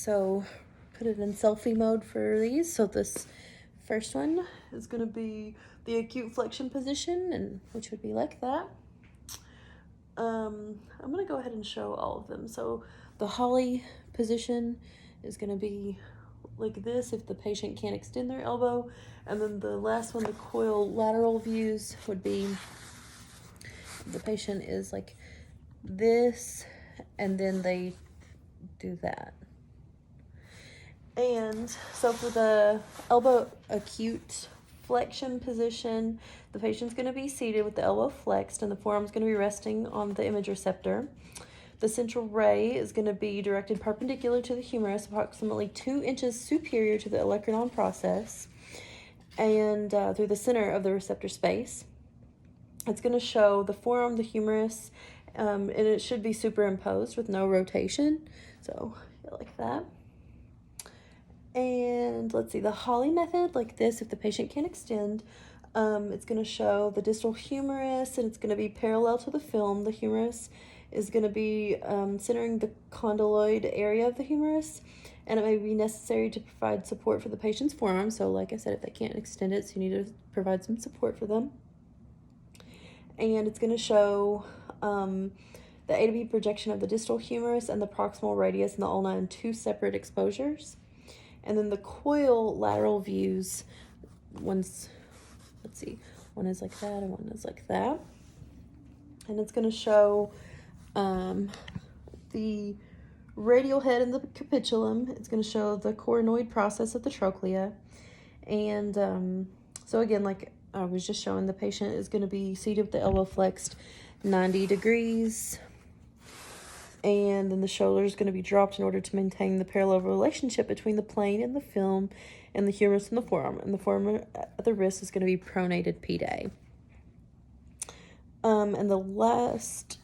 So put it in selfie mode for these. So this first one is going to be the acute flexion position, and which would be like that. I'm going to go ahead and show all of them. So the Holly position is going to be like this if the patient can't extend their elbow. And then the last one, the coil lateral views, would be the patient is like this, and then they do that. And so for the elbow acute flexion position, the patient's going to be seated with the elbow flexed and the forearm's going to be resting on the image receptor. The central ray is going to be directed perpendicular to the humerus, approximately 2 inches superior to the olecranon process, and through the center of the receptor space. It's going to show the forearm, the humerus, and it should be superimposed with no rotation. So, yeah, like that. And let's see, the Holly method, like this, if the patient can't extend, it's going to show the distal humerus, and it's going to be parallel to the film. The humerus is going to be centering the condyloid area of the humerus, and it may be necessary to provide support for the patient's forearm. So like I said, if they can't extend it, so you need to provide some support for them. And it's going to show the A to B projection of the distal humerus and the proximal radius and the ulna in 2 separate exposures. And then the coil lateral views, one's, let's see, one is like that and one is like that. And it's going to show the radial head and the capitulum. It's going to show the coronoid process of the trochlea. And so again, like I was just showing, the patient is going to be seated with the elbow flexed 90 degrees. And then the shoulder is going to be dropped in order to maintain the parallel relationship between the plane and the film and the humerus and the forearm. And the forearm at the wrist is going to be pronated pede. And the last